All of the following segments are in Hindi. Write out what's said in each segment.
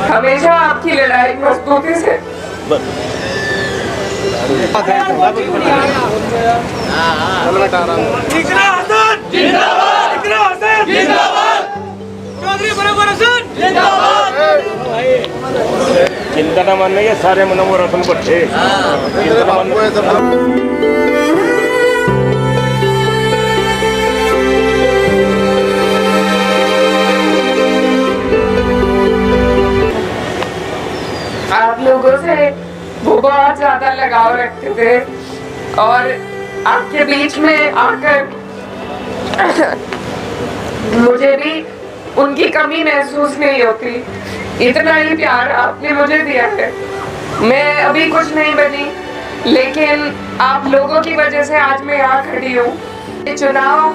हमेशा आपकी लड़ाई मजबूती से चिंता न मानने के सारे मनोवर रतन बच्चे आप लोगों से वो बहुत ज्यादा लगाव रखते थे और आपके बीच में आकर मुझे भी उनकी कमी महसूस नहीं होती। इतना ही प्यार आपने मुझे दिया है। मैं अभी कुछ नहीं बनी, लेकिन आप लोगों की वजह से आज मैं यहाँ खड़ी हूँ। ये चुनाव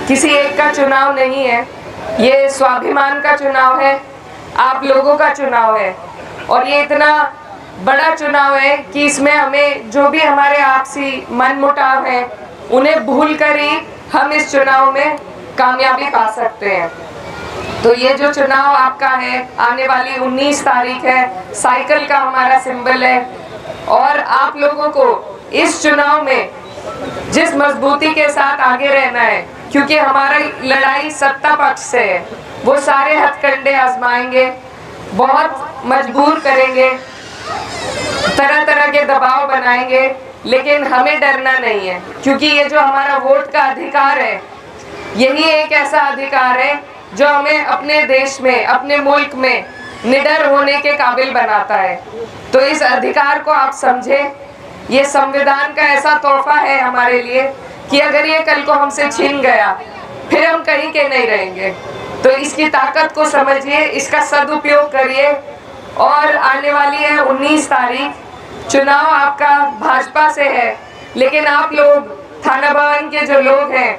किसी एक का चुनाव नहीं है, ये स्वाभिमान का चुनाव है, आप लोगों का चुनाव है। और ये इतना बड़ा चुनाव है कि इसमें हमें जो भी हमारे आपसी मनमुटाव है उन्हें भूल कर ही हम इस चुनाव में कामयाबी पा सकते हैं। तो ये जो चुनाव आपका है, आने वाली 19 तारीख है, साइकिल का हमारा सिंबल है। और आप लोगों को इस चुनाव में जिस मजबूती के साथ आगे रहना है, क्योंकि हमारी लड़ाई सत्ता पक्ष से है, वो सारे हथकंडे आजमाएंगे, बहुत मजबूर करेंगे, तरह तरह के दबाव बनाएंगे, लेकिन हमें डरना नहीं है। क्योंकि ये जो हमारा वोट का अधिकार है, यही एक ऐसा अधिकार है जो हमें अपने देश में, अपने मुल्क में निडर होने के काबिल बनाता है। तो इस अधिकार को आप समझें, ये संविधान का ऐसा तोहफा है हमारे लिए कि अगर ये कल को हमसे छीन गया फिर हम कहीं के नहीं रहेंगे। तो इसकी ताकत को समझिए, इसका सदुपयोग करिए। और आने वाली है 19 तारीख, चुनाव आपका भाजपा से है, लेकिन आप लोग थाना भवन के जो लोग हैं,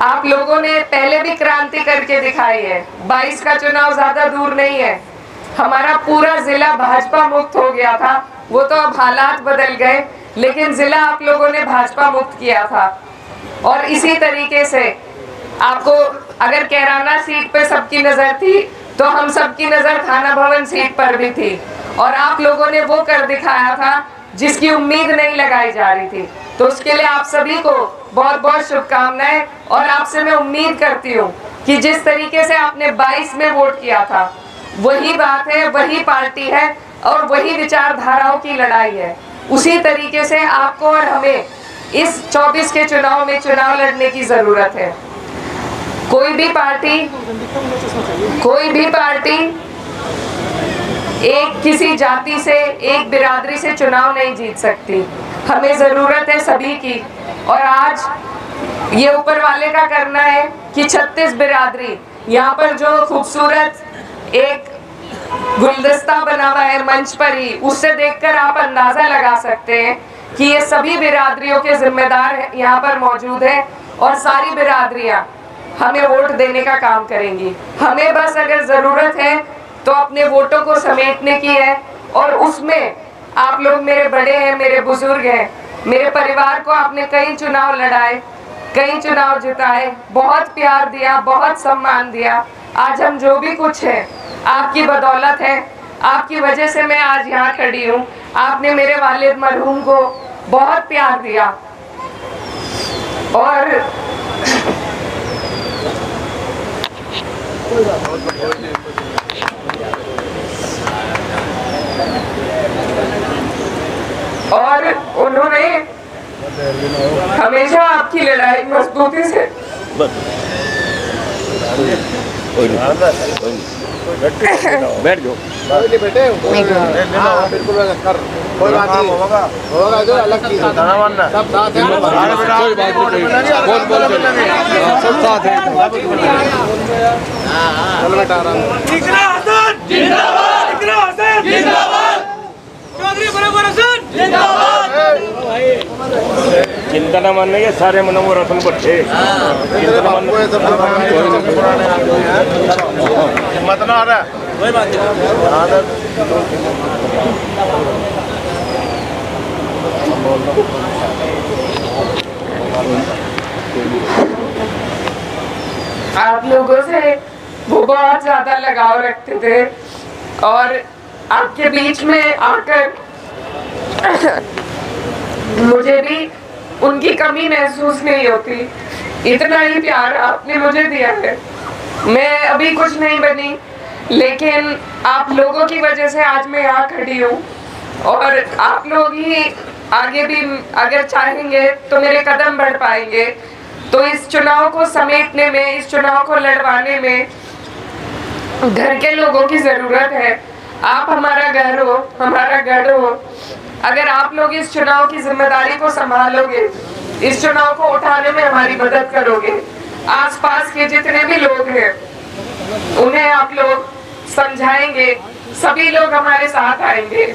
आप लोगों ने पहले भी क्रांति करके दिखाई है। 22 का चुनाव ज्यादा दूर नहीं है, हमारा पूरा जिला भाजपा मुक्त हो गया था। वो तो अब हालात बदल गए, लेकिन जिला आप लोगों ने भाजपा मुक्त किया था। और इसी तरीके से आपको अगर कैराना सीट पे सबकी नजर थी, तो हम सबकी नजर थाना भवन सीट पर भी थी। और आप लोगों ने वो कर दिखाया था जिसकी उम्मीद नहीं लगाई जा रही थी। तो उसके लिए आप सभी को बहुत बहुत शुभकामनाएं। और आपसे मैं उम्मीद करती हूँ कि जिस तरीके से आपने 22 में वोट किया था, वही बात है, वही पार्टी है और वही विचारधाराओं की लड़ाई है। उसी तरीके से आपको और हमें इस 24 के चुनाव में चुनाव लड़ने की जरूरत है। कोई भी पार्टी एक किसी जाति से, एक बिरादरी से चुनाव नहीं जीत सकती। हमें जरूरत है सभी की। और आज ये ऊपर वाले का करना है कि 36 बिरादरी, यहाँ पर जो खूबसूरत एक गुलदस्ता बना हुआ है मंच पर ही, उससे देखकर आप अंदाजा लगा सकते हैं कि ये सभी बिरादरियों के जिम्मेदार यहाँ पर मौजूद हैं। और सारी बिरादरियाँ हमें वोट देने का काम करेंगी। हमें बस अगर जरूरत है तो अपने वोटों को समेटने की है। और उसमें आप लोग मेरे बड़े हैं, मेरे बुजुर्ग हैं, मेरे परिवार को आपने कई चुनाव लड़ाए, कई चुनाव जिताए, बहुत प्यार दिया, बहुत सम्मान दिया। आज हम जो भी कुछ है आपकी बदौलत है, आपकी वजह से मैं आज यहाँ खड़ी हूँ। आपने मेरे वालिद मरहूम को बहुत प्यार दिया। और उन्होंने हमेशा आपकी लड़ाई मजबूती से बैठ जाओ, बेटे बिल्कुल कोई बात नहीं होगा जो अलग चीज है, सब साथ है, कोई बात नहीं, बोल सब साथ है। चलो बेटा आराम। चिंता न मानने के सारे मनोवर रतन बच्चे मत ना आ रहा कोई बात आप लोगों से वो बहुत ज्यादा लगाव रखते थे और आपके बीच में आकर मुझे भी उनकी कमी महसूस नहीं होती। इतना ही प्यार आपने मुझे दिया है। मैं अभी कुछ नहीं बनी, लेकिन आप लोगों की वजह से आज मैं यहाँ खड़ी हूँ और आप लोग ही आगे भी अगर चाहेंगे तो मेरे कदम बढ़ पाएंगे। तो इस चुनाव को समेटने में, इस चुनाव को लड़वाने में घर के लोगों की जरूरत है। आप हमारा घर हो, हमारा गढ़ हो। अगर आप लोग इस चुनाव की जिम्मेदारी को संभालोगे, इस चुनाव को उठाने में हमारी मदद करोगे, आसपास के जितने भी लोग हैं उन्हें आप लोग समझाएंगे, सभी लोग हमारे साथ आएंगे,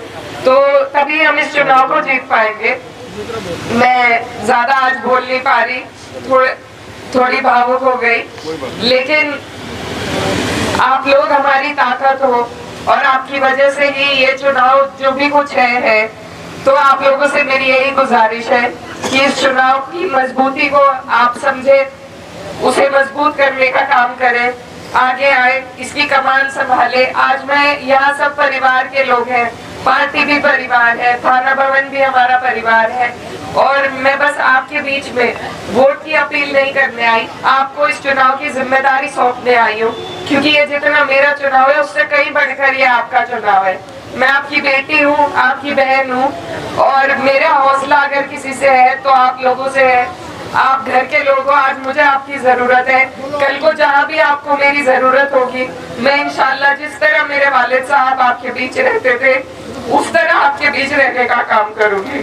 तो तभी हम इस चुनाव को जीत पाएंगे। मैं ज्यादा आज बोल नहीं पा रही, थोड़ी भावुक हो गई, लेकिन आप लोग हमारी ताकत हो और आपकी वजह से ही ये चुनाव जो भी कुछ है। तो आप लोगों से मेरी यही गुजारिश है कि इस चुनाव की मजबूती को आप समझे, उसे मजबूत करने का काम करें, आगे आए, इसकी कमान संभाले। आज मैं यहाँ सब परिवार के लोग हैं, पार्टी भी परिवार है, थाना भवन भी हमारा परिवार है, और मैं बस आपके बीच में वोट की अपील नहीं करने आई, आपको इस चुनाव की जिम्मेदारी सौंपने आई हूँ, क्योंकि ये जितना मेरा चुनाव है उससे कहीं बढ़कर ये आपका चुनाव है। मैं आपकी बेटी हूँ, आपकी बहन हूँ, और मेरा हौसला अगर किसी से है तो आप लोगों से है। आप घर के लोगों, आज मुझे आपकी जरूरत है, कल को जहाँ भी आपको मेरी जरूरत होगी, मैं इंशाल्लाह जिस तरह मेरे वालिद साहब आपके बीच रहते थे उस तरह आपके बीच रहने का काम करूंगी।